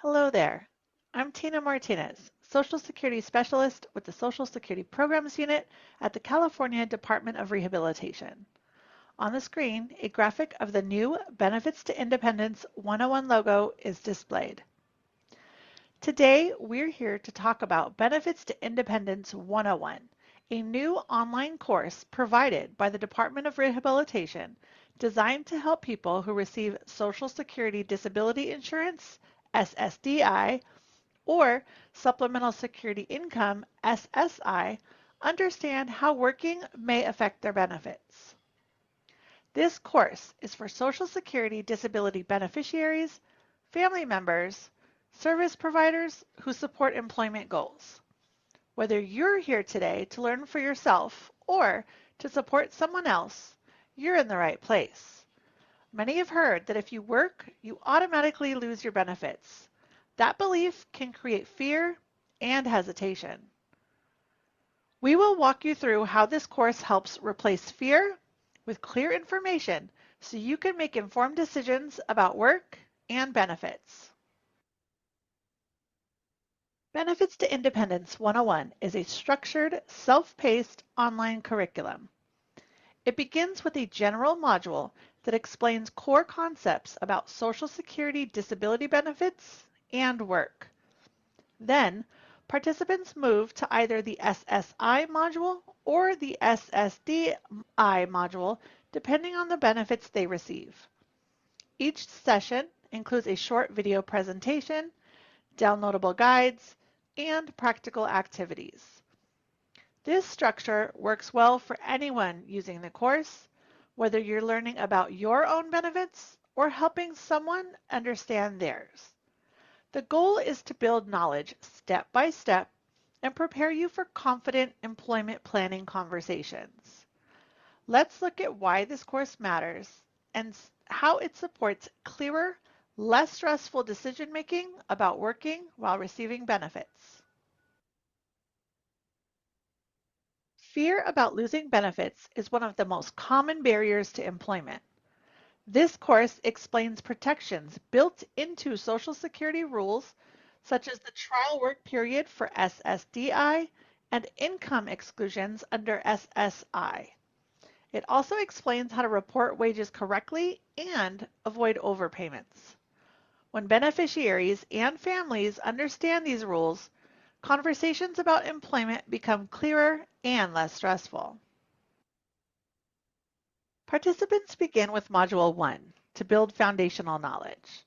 Hello there. I'm Tina Martinez, Social Security Specialist with the Social Security Programs Unit at the California Department of Rehabilitation. On the screen, a graphic of the new Benefits to Independence 101 logo is displayed. Today, we're here to talk about Benefits to Independence 101, a new online course provided by the Department of Rehabilitation designed to help people who receive Social Security Disability Insurance, SSDI, or Supplemental Security Income, SSI, understand how working may affect their benefits. This course is for Social Security disability beneficiaries, family members, service providers who support employment goals. Whether you're here today to learn for yourself or to support someone else, you're in the right place. Many have heard that if you work, you automatically lose your benefits. That belief can create fear and hesitation. We will walk you through how this course helps replace fear with clear information so you can make informed decisions about work and benefits. Benefits to Independence 101 is a structured, self-paced online curriculum. It begins with a general module that explains core concepts about Social Security disability benefits and work. Then, participants move to either the SSI module or the SSDI module, depending on the benefits they receive. Each session includes a short video presentation, downloadable guides, and practical activities. This structure works well for anyone using the course, whether you're learning about your own benefits or helping someone understand theirs. The goal is to build knowledge step by step and prepare you for confident employment planning conversations. Let's look at why this course matters and how it supports clearer, less stressful decision making about working while receiving benefits. Fear about losing benefits is one of the most common barriers to employment. This course explains protections built into Social Security rules, such as the trial work period for SSDI and income exclusions under SSI. It also explains how to report wages correctly and avoid overpayments. When beneficiaries and families understand these rules, conversations about employment become clearer and less stressful. Participants begin with Module 1 to build foundational knowledge.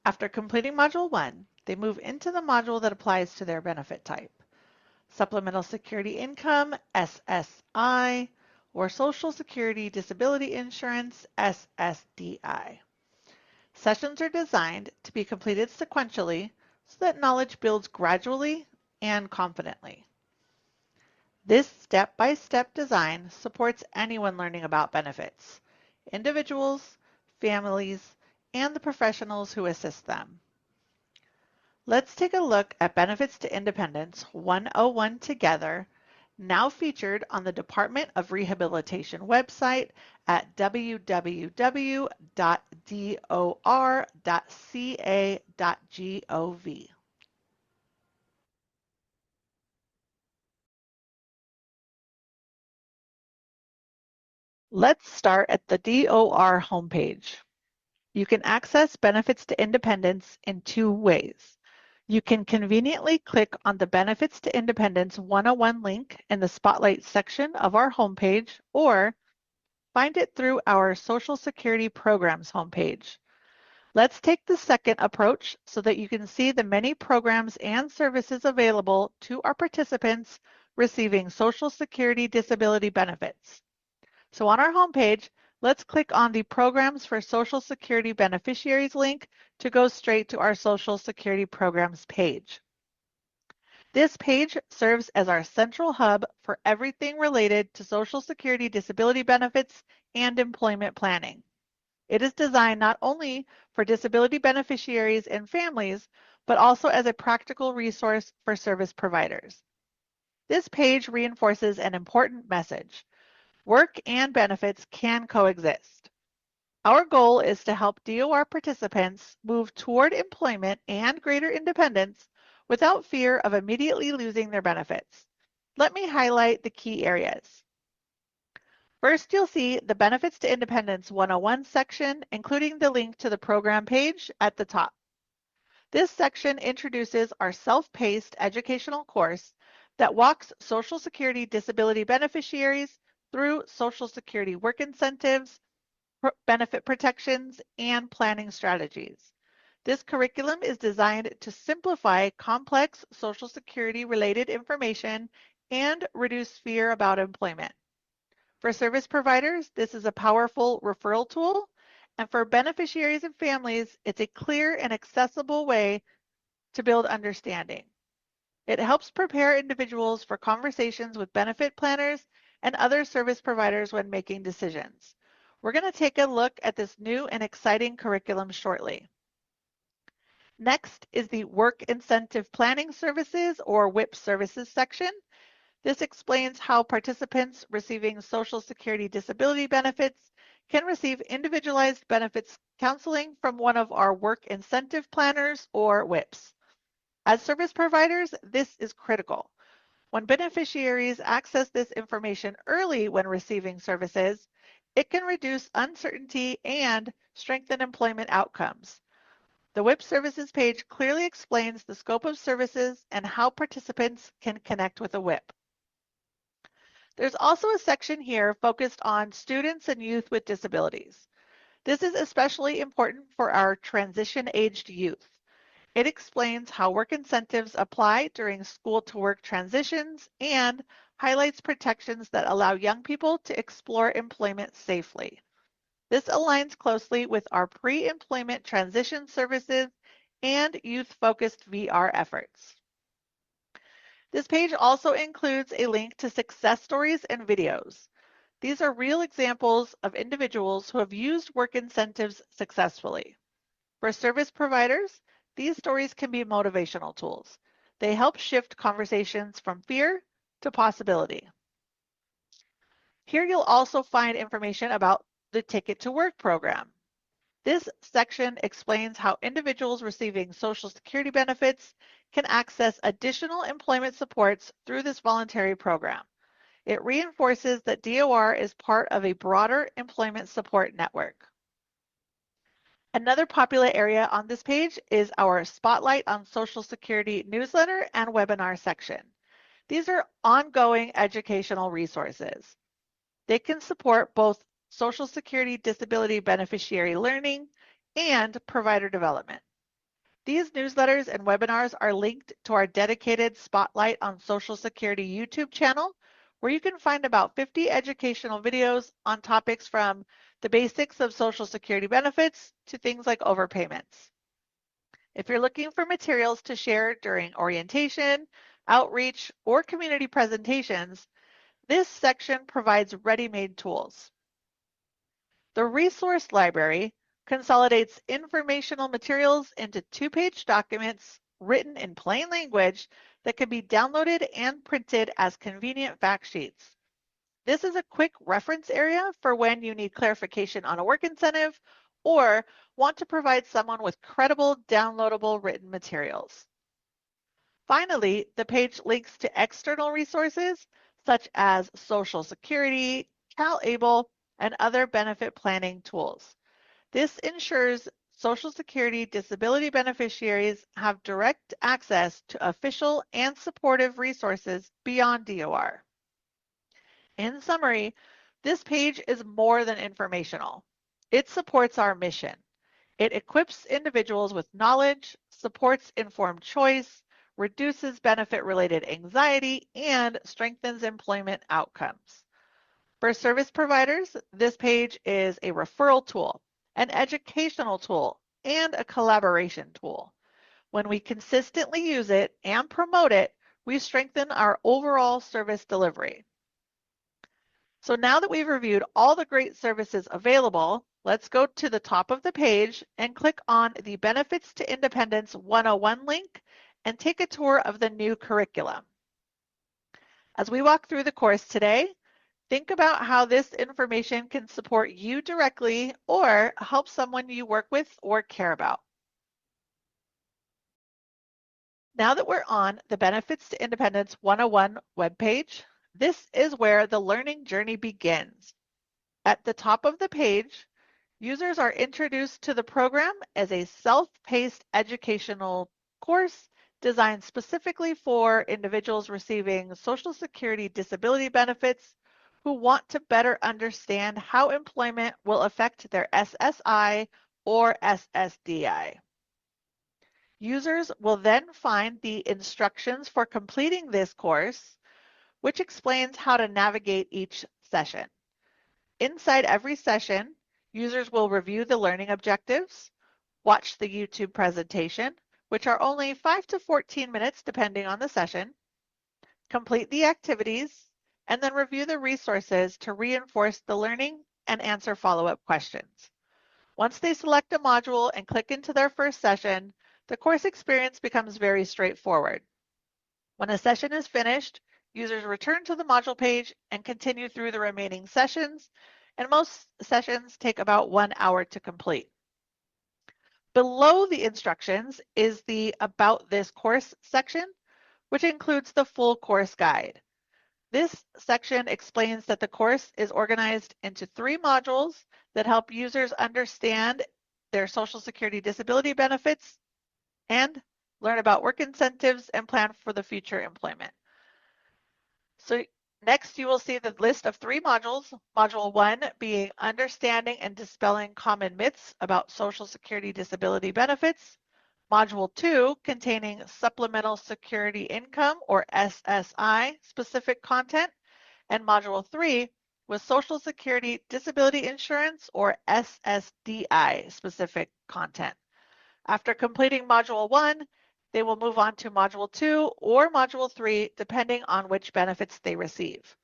After completing Module 1, they move into the module that applies to their benefit type: Supplemental Security Income, SSI, or Social Security Disability Insurance, SSDI. Sessions are designed to be completed sequentially so that knowledge builds gradually and confidently. This step-by-step design supports anyone learning about benefits: individuals, families, and the professionals who assist them. Let's take a look at Benefits to Independence 101 together, now featured on the Department of Rehabilitation website at www.dor.ca.gov. Let's start at the DOR homepage. You can access Benefits to Independence in two ways. You can conveniently click on the Benefits to Independence 101 link in the Spotlight section of our homepage, or find it through our Social Security Programs homepage. Let's take the second approach so that you can see the many programs and services available to our participants receiving Social Security disability benefits. So on our homepage, let's click on the Programs for Social Security Beneficiaries link to go straight to our Social Security Programs page. This page serves as our central hub for everything related to Social Security disability benefits and employment planning. It is designed not only for disability beneficiaries and families, but also as a practical resource for service providers. This page reinforces an important message: work and benefits can coexist. Our goal is to help DOR participants move toward employment and greater independence without fear of immediately losing their benefits. Let me highlight the key areas. First, you'll see the Benefits to Independence 101 section, including the link to the program page at the top. This section introduces our self-paced educational course that walks Social Security disability beneficiaries through Social Security work incentives, benefit protections, and planning strategies. This curriculum is designed to simplify complex Social Security related information and reduce fear about employment. For service providers, this is a powerful referral tool, and for beneficiaries and families, it's a clear and accessible way to build understanding. It helps prepare individuals for conversations with benefit planners and other service providers when making decisions. We're going to take a look at this new and exciting curriculum shortly. Next is the Work Incentive Planning Services, or WIP Services section. This explains how participants receiving Social Security disability benefits can receive individualized benefits counseling from one of our work incentive planners, or WIPs. As service providers, this is critical. When beneficiaries access this information early when receiving services, it can reduce uncertainty and strengthen employment outcomes. The WIP services page clearly explains the scope of services and how participants can connect with a WIP. There's also a section here focused on students and youth with disabilities. This is especially important for our transition-aged youth. It explains how work incentives apply during school-to-work transitions and highlights protections that allow young people to explore employment safely. This aligns closely with our pre-employment transition services and youth-focused VR efforts. This page also includes a link to success stories and videos. These are real examples of individuals who have used work incentives successfully. For service providers, these stories can be motivational tools. They help shift conversations from fear to possibility. Here you'll also find information about the Ticket to Work program. This section explains how individuals receiving Social Security benefits can access additional employment supports through this voluntary program. It reinforces that DOR is part of a broader employment support network. Another popular area on this page is our Spotlight on Social Security newsletter and webinar section. These are ongoing educational resources. They can support both Social Security disability beneficiary learning and provider development. These newsletters and webinars are linked to our dedicated Spotlight on Social Security YouTube channel, where you can find about 50 educational videos on topics from the basics of Social Security benefits to things like overpayments. If you're looking for materials to share during orientation, outreach, or community presentations, this section provides ready-made tools. The resource library consolidates informational materials into two-page documents written in plain language that can be downloaded and printed as convenient fact sheets. This is a quick reference area for when you need clarification on a work incentive or want to provide someone with credible downloadable written materials. Finally, the page links to external resources such as Social Security, CalAble, and other benefit planning tools. This ensures Social Security disability beneficiaries have direct access to official and supportive resources beyond DOR. In summary, this page is more than informational. It supports our mission. It equips individuals with knowledge, supports informed choice, reduces benefit-related anxiety, and strengthens employment outcomes. For service providers, this page is a referral tool, an educational tool, and a collaboration tool. When we consistently use it and promote it, we strengthen our overall service delivery. So now that we've reviewed all the great services available, let's go to the top of the page and click on the Benefits to Independence 101 link and take a tour of the new curriculum. As we walk through the course today, Think about how this information can support you directly or help someone you work with or care about. Now that we're on the Benefits to Independence 101 webpage, this is where the learning journey begins. At the top of the page, users are introduced to the program as a self-paced educational course designed specifically for individuals receiving Social Security disability benefits who want to better understand how employment will affect their SSI or SSDI. Users will then find the instructions for completing this course, which explains how to navigate each session. Inside every session, users will review the learning objectives, watch the YouTube presentation, which are only 5 to 14 minutes depending on the session, complete the activities, and then review the resources to reinforce the learning and answer follow-up questions. Once they select a module and click into their first session, the course experience becomes very straightforward. When a session is finished, users return to the module page and continue through the remaining sessions, and most sessions take about 1 hour to complete. Below the instructions is the About This Course section, which includes the full course guide. This section explains that the course is organized into 3 modules that help users understand their Social Security disability benefits and learn about work incentives and plan for the future employment. So next you will see the list of 3 modules, Module 1 being Understanding and Dispelling Common Myths about Social Security Disability Benefits, Module 2 containing Supplemental Security Income or SSI specific content, and Module 3 with Social Security Disability Insurance or SSDI specific content. After completing Module 1, they will move on to Module 2 or Module 3, depending on which benefits they receive.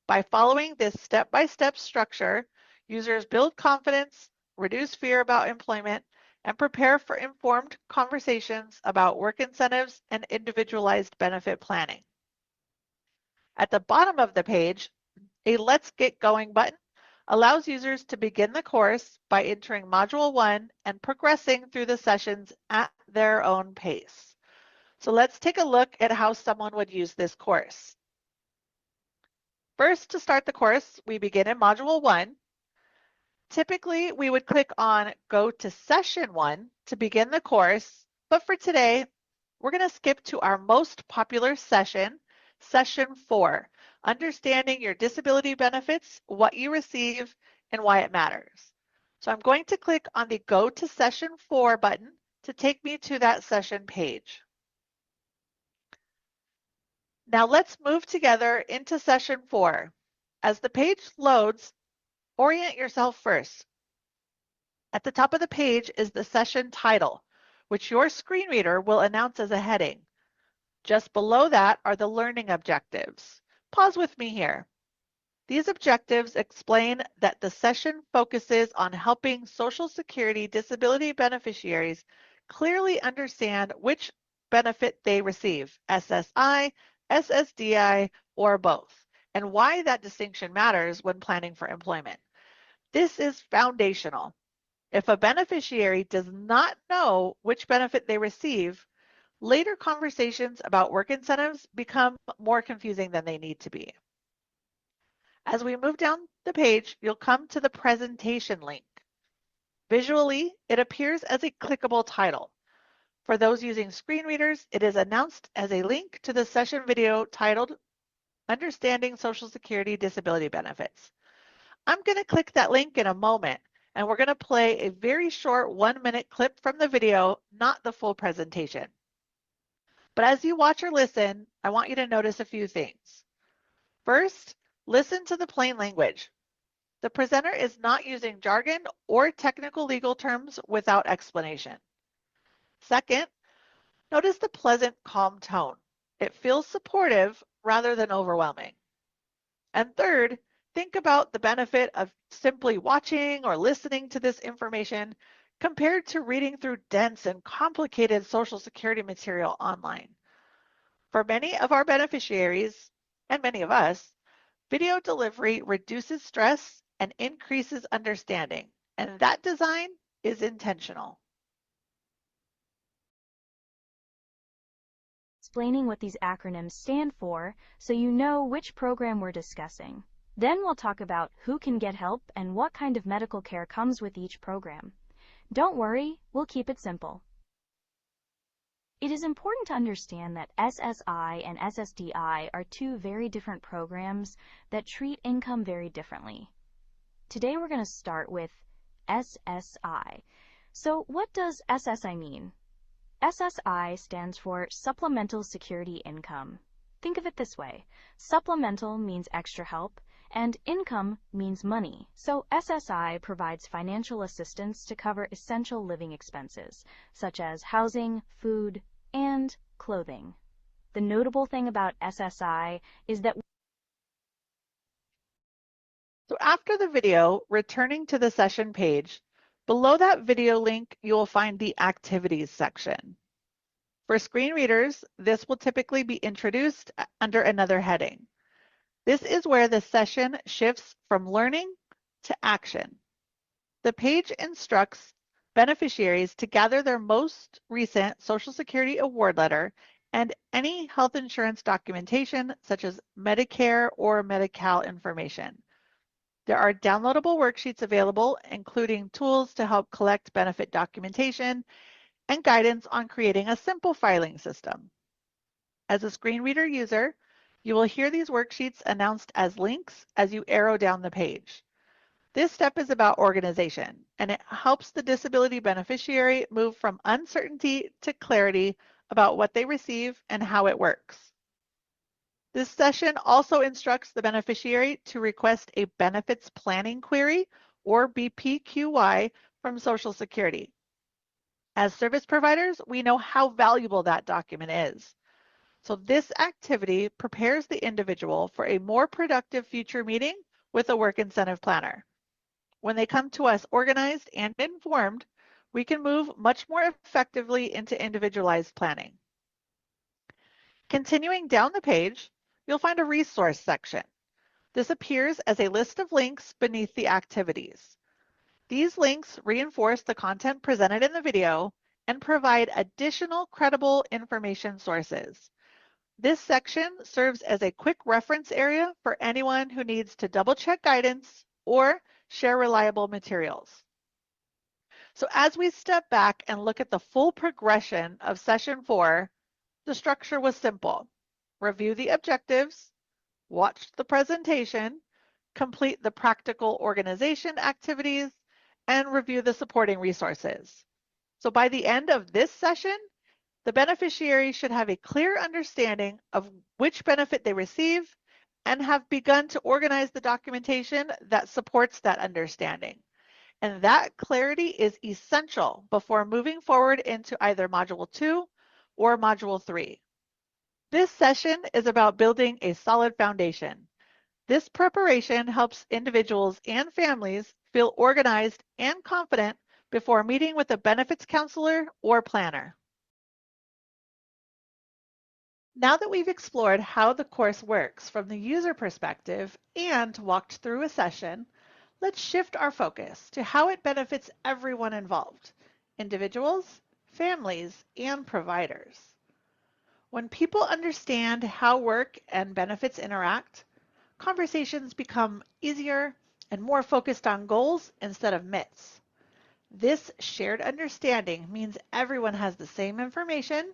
By following this step-by-step structure, users build confidence, reduce fear about employment, and prepare for informed conversations about work incentives and individualized benefit planning. At the bottom of the page, a Let's Get Going button allows users to begin the course by entering Module 1 and progressing through the sessions at their own pace. So let's take a look at how someone would use this course. First, to start the course, we begin in Module 1. Typically, we would click on Go to Session 1 to begin the course, but for today, we're going to skip to our most popular session, Session 4, Understanding Your Disability Benefits, What You Receive, and Why It Matters. So I'm going to click on the Go to Session 4 button to take me to that session page. Now let's move together into Session 4. As the page loads, orient yourself first. At the top of the page is the session title, which your screen reader will announce as a heading. Just below that are the learning objectives. Pause with me here. These objectives explain that the session focuses on helping Social Security disability beneficiaries clearly understand which benefit they receive, SSI, SSDI, or both, and why that distinction matters when planning for employment. This is foundational. If a beneficiary does not know which benefit they receive, later conversations about work incentives become more confusing than they need to be. As we move down the page, you'll come to the presentation link. Visually, it appears as a clickable title. For those using screen readers, it is announced as a link to the session video titled Understanding Social Security Disability Benefits. I'm going to click that link in a moment, and we're going to play a very short 1-minute clip from the video, not the full presentation. But as you watch or listen, I want you to notice a few things. First, listen to the plain language. The presenter is not using jargon or technical legal terms without explanation. Second, notice the pleasant, calm tone. It feels supportive rather than overwhelming. And third, think about the benefit of simply watching or listening to this information compared to reading through dense and complicated Social Security material online. For many of our beneficiaries, and many of us, Video delivery reduces stress and increases understanding, and that design is intentional. Explaining what these acronyms stand for so you know which program we're discussing. Then we'll talk about who can get help and what kind of medical care comes with each program. Don't worry, we'll keep it simple. It is important to understand that SSI and SSDI are two very different programs that treat income very differently. Today we're going to start with SSI. So what does SSI mean? SSI stands for Supplemental Security Income. Think of it this way. Supplemental means extra help, and income means money. So SSI provides financial assistance to cover essential living expenses, such as housing, food, and clothing. The notable thing about SSI is that So after the video, returning to the session page, below that video link, you will find the Activities section. For screen readers, this will typically be introduced under another heading. This is where the session shifts from learning to action. The page instructs beneficiaries to gather their most recent Social Security award letter and any health insurance documentation such as Medicare or Medi-Cal information. There are downloadable worksheets available, including tools to help collect benefit documentation and guidance on creating a simple filing system. As a screen reader user, you will hear these worksheets announced as links as you arrow down the page. This step is about organization, and it helps the disability beneficiary move from uncertainty to clarity about what they receive and how it works. This session also instructs the beneficiary to request a benefits planning query, or BPQY, from Social Security. As service providers, we know how valuable that document is. So this activity prepares the individual for a more productive future meeting with a work incentive planner. When they come to us organized and informed, we can move much more effectively into individualized planning. Continuing down the page, you'll find a resource section. This appears as a list of links beneath the activities. These links reinforce the content presented in the video and provide additional credible information sources. This section serves as a quick reference area for anyone who needs to double-check guidance or share reliable materials. So as we step back and look at the full progression of session 4, the structure was simple. Review the objectives, watch the presentation, complete the practical organization activities, and review the supporting resources. So by the end of this session, the beneficiary should have a clear understanding of which benefit they receive and have begun to organize the documentation that supports that understanding. And that clarity is essential before moving forward into either Module 2 or Module 3. This session is about building a solid foundation. This preparation helps individuals and families feel organized and confident before meeting with a benefits counselor or planner. Now that we've explored how the course works from the user perspective and walked through a session, let's shift our focus to how it benefits everyone involved: individuals, families, and providers. When people understand how work and benefits interact, conversations become easier and more focused on goals instead of myths. This shared understanding means everyone has the same information,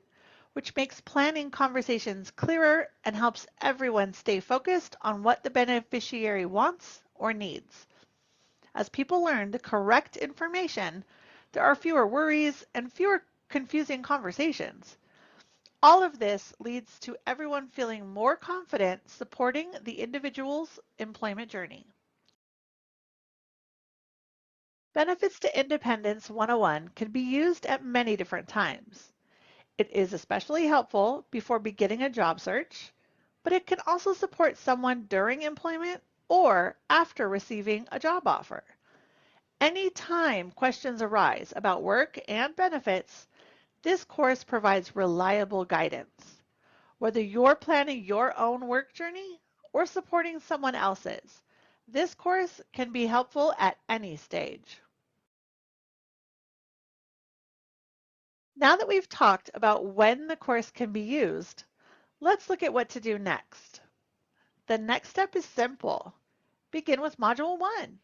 which makes planning conversations clearer and helps everyone stay focused on what the beneficiary wants or needs. As people learn the correct information, there are fewer worries and fewer confusing conversations. All of this leads to everyone feeling more confident supporting the individual's employment journey. Benefits to Independence 101 can be used at many different times. It is especially helpful before beginning a job search, but it can also support someone during employment or after receiving a job offer. Anytime questions arise about work and benefits, this course provides reliable guidance. Whether you're planning your own work journey or supporting someone else's. This course can be helpful at any stage. Now that we've talked about when the course can be used, let's look at what to do next. The next step is simple. Begin with Module 1.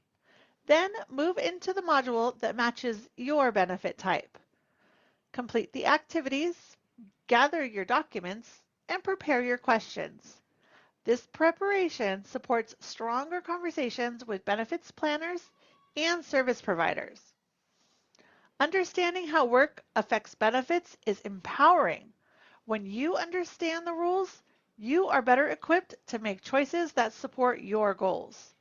Then move into the module that matches your benefit type. Complete the activities, gather your documents, and prepare your questions. This preparation supports stronger conversations with benefits planners and service providers. Understanding how work affects benefits is empowering. When you understand the rules, you are better equipped to make choices that support your goals.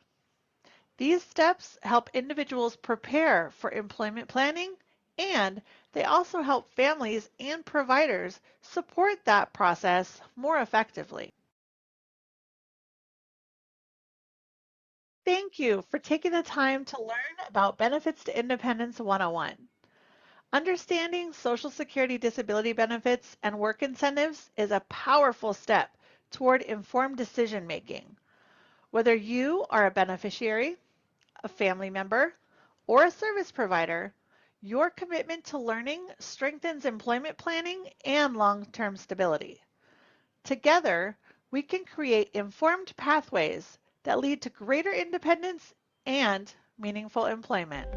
These steps help individuals prepare for employment planning, and they also help families and providers support that process more effectively. Thank you for taking the time to learn about Benefits to Independence 101. Understanding Social Security disability benefits and work incentives is a powerful step toward informed decision making. Whether you are a beneficiary, a family member, or a service provider, your commitment to learning strengthens employment planning and long-term stability. Together, we can create informed pathways that lead to greater independence and meaningful employment.